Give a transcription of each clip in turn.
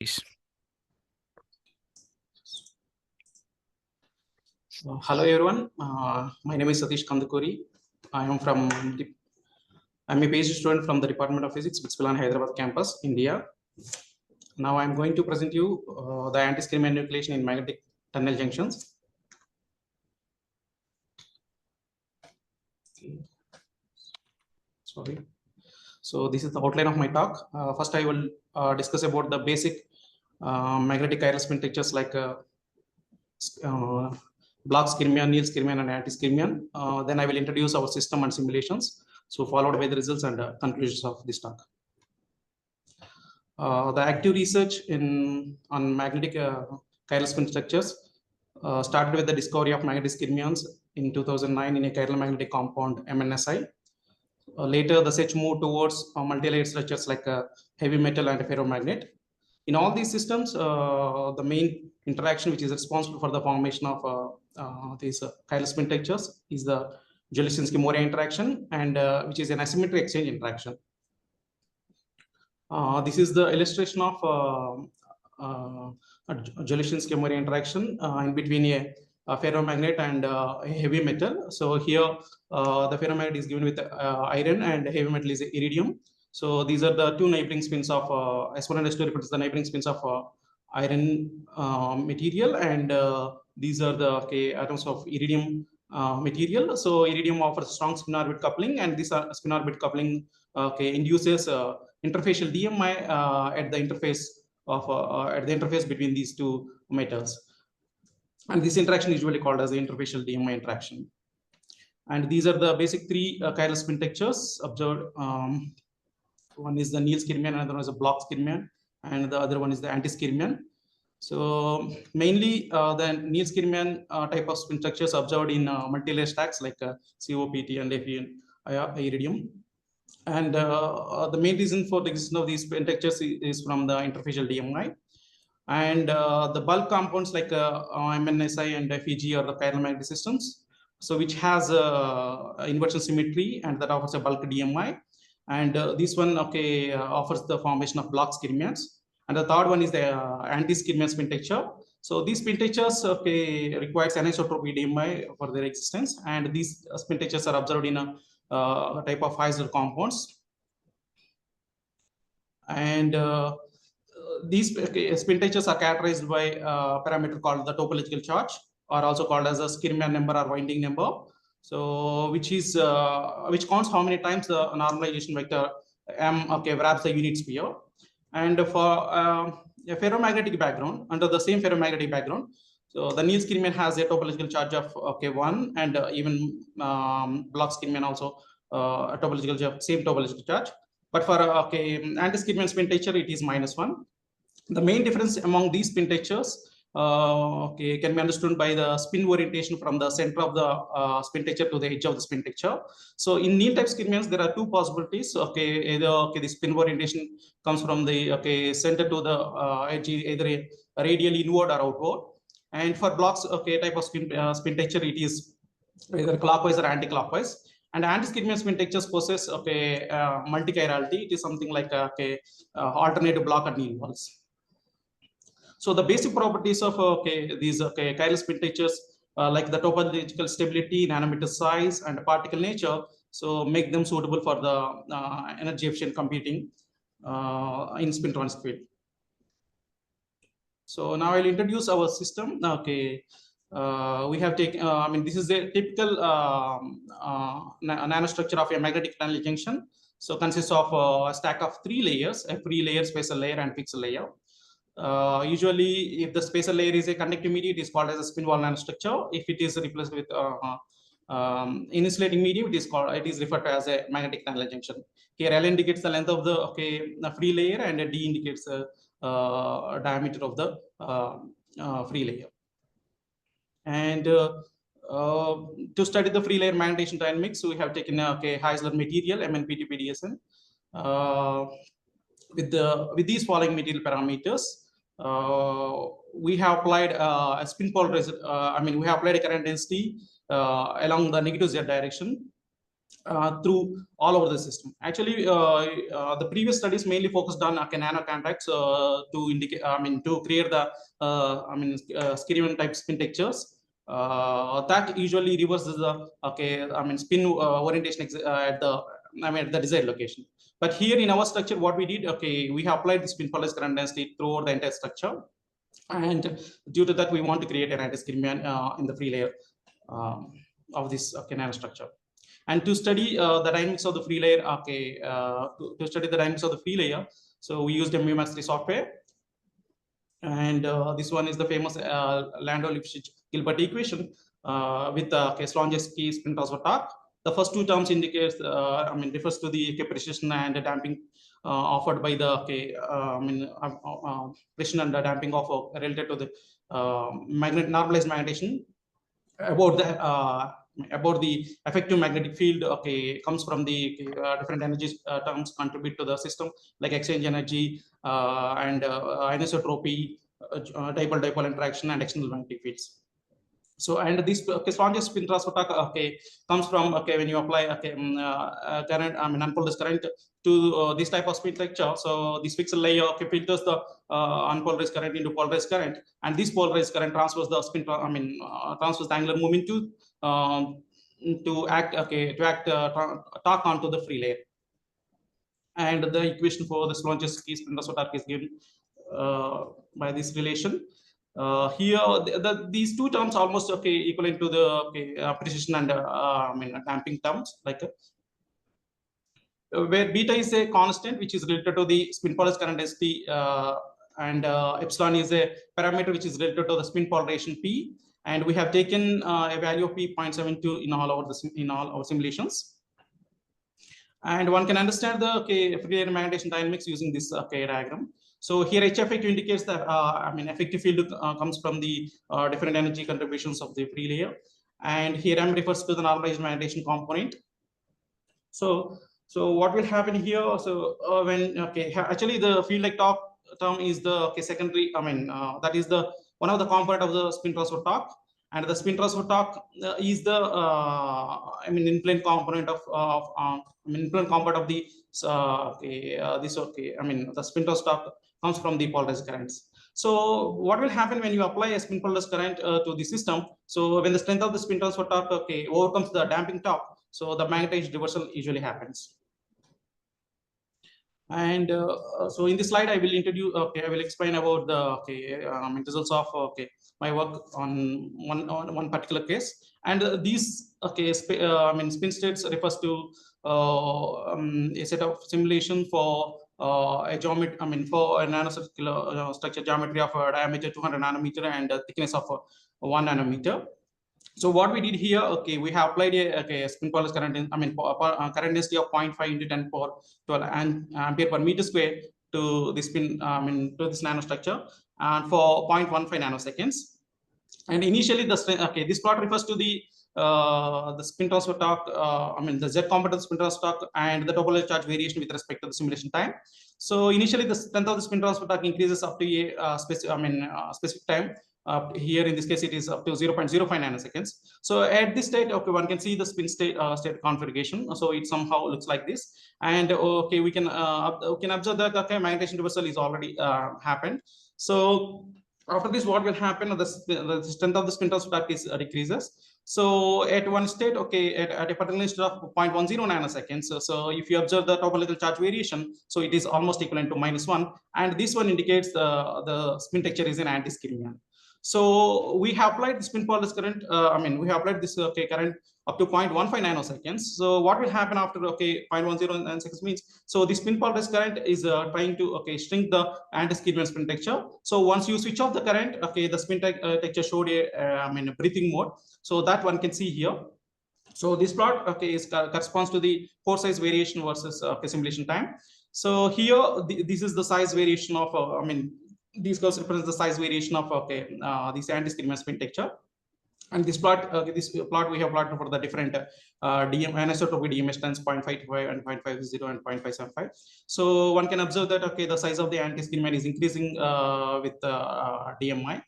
Please. Hello everyone, my name is Sateesh Kandukuri. I'm a PhD student from the Department of Physics, Pilani, Hyderabad campus, India. Now I'm going to present you the Antiskyrmion nucleation in magnetic tunnel junctions. Sorry. So this is the outline of my talk. First, I will discuss about the basic magnetic chiral spin textures like Bloch-Skyrmion, Neal-Skyrmion, and Antiskyrmion. Then I will introduce our system and simulations. So followed by the results and conclusions of this talk. The active research on magnetic chiral spin structures started with the discovery of magnetic skyrmions in 2009 in a chiral magnetic compound MnSi. Later, the search moved towards multi-layered structures like heavy metal and ferromagnet. In all these systems, the main interaction which is responsible for the formation of these chiral spin textures is the Jelisinski-Moria interaction, and which is an asymmetric exchange interaction. This is the illustration of Jelisinski-Moria interaction in between a ferromagnet and a heavy metal. So here the ferromagnet is given with iron and heavy metal is iridium. So these are the two neighboring spins of S1 and S2 represents the neighboring spins of iron material, and these are the atoms of iridium material. So iridium offers strong spin orbit coupling, and this spin orbit coupling induces interfacial DMI at the interface between these two metals. And this interaction is usually called as the interfacial DMI interaction. And these are the basic three chiral spin textures observed. One is the Neal-Skyrmion, another one is the Bloch-Skyrmion, and the other one is the Antiskyrmion. So mainly the Neal-Skyrmion type of spin structures observed in multi-layer stacks like COPT and iridium. And the main reason for the existence of these spin textures is from the interfacial DMI. And the bulk compounds like MnSi and FEG are the chiral magnetic systems, so which has inversion symmetry and that offers a bulk DMI. And this one offers the formation of Bloch-Skyrmions. And the third one is the Antiskyrmion spin texture. So these spin textures requires anisotropy DMI for their existence, and these spin textures are observed in a type of Heisler compounds. And these spin textures are characterized by a parameter called the topological charge, or also called as a Skyrmion number or winding number. So which counts how many times the normalization vector m wraps the unit sphere. And for a ferromagnetic background, under the same ferromagnetic background, so the Neal-Skyrmion has a topological charge of 1, and even Bloch-Skyrmion also a same topological charge. But for Antiskyrmion spin texture, it is -1. The main difference among these spin textures can be understood by the spin orientation from the center of the spin texture to the edge of the spin texture. So in Neal type skyrmions, there are two possibilities. Either the spin orientation comes from the center to the edge, either radially inward or outward. And for blocks type of spin texture, it is either clockwise or anti-clockwise. And Antiskyrmion spin textures possess multi-chirality. It is something like alternative block and Neal walls. So the basic properties of these chiral spin textures, like the topological stability, nanometer size, and particle nature, so make them suitable for the energy efficient computing in spin transit field. So now I'll introduce our system. We have taken, this is a typical nanostructure of a magnetic tunnel junction. So consists of a stack of 3 layers, a free layer, spacer layer, and fixed layer. Usually, if the spacer layer is a conductive medium, it is called as a spin wall nanostructure. If it is replaced with insulating medium, it is referred to as a magnetic tunnel junction. Here, L indicates the length of the free layer, and D indicates the diameter of the free layer. And to study the free layer magnetization dynamics, we have taken Heisler material MnP2PDSN with these following material parameters. We have applied a spin polarizer. We have applied a current density along the negative z direction, through all over the system. Actually, the previous studies mainly focused on nano contacts to indicate, to create the Skyrmion type spin textures. That usually reverses the spin orientation at the desired location. But here in our structure, what we did, we have applied the spin polarized current density throughout the entire structure, and due to that, we want to create an Antiskyrmion in the free layer of this nanostructure. And to study the dynamics of the free layer, to study the dynamics of the free layer, so we used a MUMAX3 software. And this one is the famous Landau-Lifshitz-Gilbert equation with the Slonjewski spin transfer torque. The first two terms indicates, refers to the precision and the damping offered by the precision and the damping of related to the normalized magnetation about the effective magnetic field comes from the different energy terms contribute to the system, like exchange energy and anisotropy, dipole-dipole interaction, and external magnetic fields. So, and this Slonjewski spin transfer torque comes from when you apply current, unpolarized current to this type of spin texture. So this fixed layer filters the unpolarized current into polarized current, and this polarized current transfers the spin, transfers the angular moment to act torque onto the free layer. And the equation for the Slonjewski spin transfer torque is given by this relation. Here, these two terms almost equivalent to the precision and damping terms, like where beta is a constant which is related to the spin polarized current density, and epsilon is a parameter which is related to the spin polarization P, and we have taken a value of P 0.72 in all our simulations. And one can understand the free layer magnetation dynamics using this diagram. So here HF indicates that effective field comes from the different energy contributions of the free layer, and here M refers to the normalized magnetation component. So what will happen here? So when actually the field like torque term is the secondary. That is the one of the component of the spin transfer torque, and the spin transfer torque is the in-plane component of in-plane component of the the spin transfer torque comes from the polarized currents. So what will happen when you apply a spin polarized current to the system? So when the strength of the spin transfer torque overcomes the damping torque, so the magnetic reversal usually happens. And so in this slide, I will introduce. I will explain about the results of my work on one particular case. And these spin states refers to a set of simulation for a geometry, for a nanocircular structure geometry of a diameter 200 nanometer and a thickness of 1 nanometer. So what we did here, we have applied a spin polarized current, current density of 0.5 into 10 power 12 ampere per meter square to this spin, to this nanostructure, and for 0.15 nanoseconds. And initially, this plot refers to the spin transfer torque, the Z component spin transfer torque and the topological charge variation with respect to the simulation time. So initially, the strength of the spin transfer torque increases up to a specific time. Here in this case, it is up to 0.05 nanoseconds. So at this state, one can see the spin state configuration. So it somehow looks like this. And we can observe that magnetation reversal is already happened. So after this, what will happen? The strength of the spin transfer torque is decreases. So at one state, at a particular state of 0.10 nanoseconds, so if you observe the topological charge variation, so it is almost equivalent to -1, and this one indicates the spin texture is an Antiskyrmion. So we have applied the spin polarized current. We have applied this current up to 0.15 nanoseconds. So what will happen after 0.10 nanoseconds means, so the spin polarized current is trying to shrink the Antiskyrmion spin texture. So once you switch off the current, the spin texture showed a breathing mode. So that one can see here. So this plot corresponds to the pore size variation versus simulation time. So here this is the size variation of these curves represent the size variation of this Antiskyrmion spin texture. And this plot we have plotted for the different anisotropy DMS stands 0.55 and 0.50 and 0.575. So one can observe that the size of the Antiskyrmion is increasing with DMI.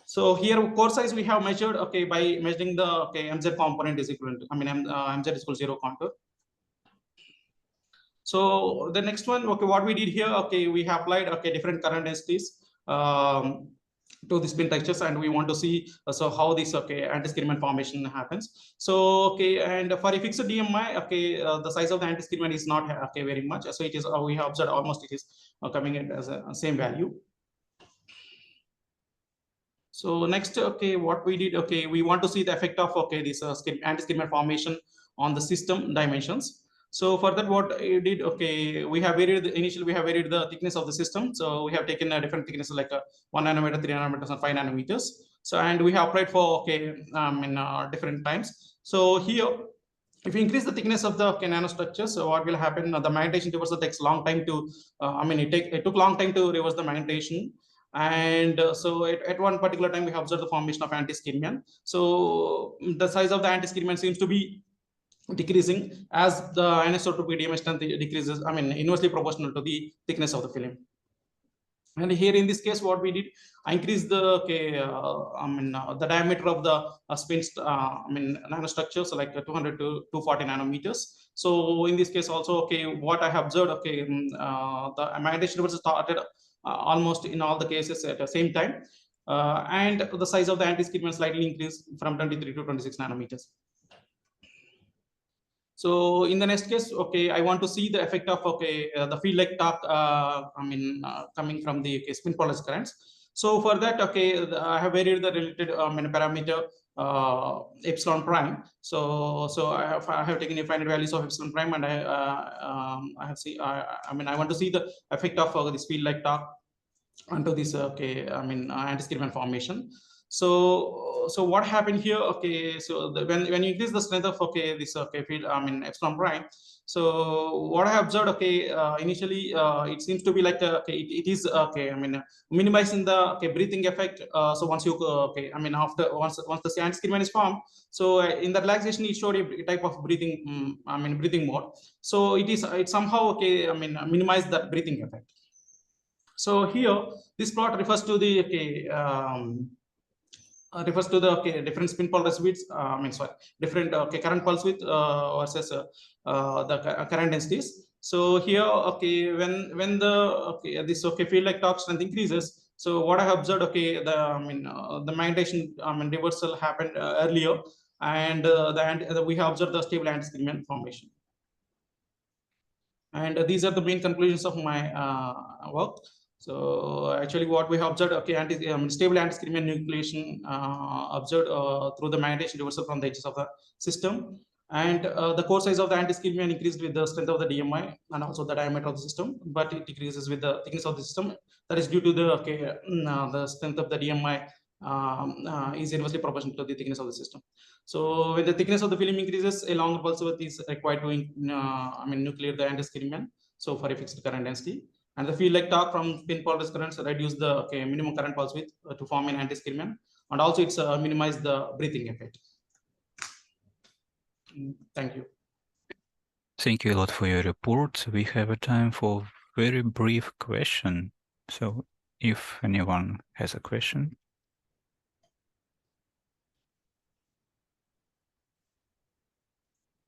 So here core size we have measured by measuring the mz component is equal to mz is equal to 0 contour. So the next one, what we did here, we have applied different current densities to the spin textures, and we want to see so how this Antiskyrmion formation happens. So and for a fixed DMI, the size of the Antiskyrmion is not very much. So it is we have observed almost it is coming in as a same value. So next, what we did, we want to see the effect of this Antiskyrmion formation on the system dimensions. So for that, what we did, we have varied initially we have varied the thickness of the system. So we have taken different thicknesses like 1 nanometer, 3 nanometers, and 5 nanometers. So and we have applied for in different times. So here, if we increase the thickness of the nanostructure, so what will happen? The magnetation reversal takes long time to. It took long time to reverse the magnetation. And so at one particular time, we have observed the formation of Antiskyrmion. So the size of the Antiskyrmion seems to be decreasing as the anisotropy DMI strength decreases, inversely proportional to the thickness of the film. And here in this case, what we did, I increased the the diameter of the spins, nanostructures, so like 200 to 240 nanometers. So in this case also, what I have observed, the magnetation reversal started almost in all the cases at the same time, and the size of the Antiskyrmion slightly increased from 23 to 26 nanometers. So in the next case, I want to see the effect of the field like torque coming from the spin polarized currents. So for that, I have varied the related parameter epsilon prime. So I have taken infinite values of epsilon prime, and I have see I want to see the effect of this field like torque onto this Antiskyrmion formation. So what happened here? So when you increase the strength of this field epsilon prime, so what I have observed, initially it seems to be like it is minimizing the breathing effect. So once you after once the Antiskyrmion is formed, so in the relaxation it showed a type of breathing breathing mode. So it somehow minimize that breathing effect. So here this plot refers to the different spin pulse widths. Different current pulse width versus the current densities. So here, when the this field like torque strength increases. So what I have observed, the magnetation reversal happened earlier, and we have observed the stable Antiskyrmion formation. And these are the main conclusions of my work. So actually, what we have observed, stable Antiskyrmion nucleation observed through the magnetation reversal from the edges of the system, and the core size of the Antiskyrmion increased with the strength of the DMI and also the diameter of the system, but it decreases with the thickness of the system. That is due to the strength of the DMI is inversely proportional to the thickness of the system. So when the thickness of the film increases, a longer pulse width is required to nucleate the Antiskyrmion. So for a fixed current density. And the field like torque from spin polarized currents reduce the minimum current pulse width to form an Antiskyrmion, and also it's minimize the breathing effect. Thank you. Thank you a lot for your report. We have a time for very brief question. So if anyone has a question.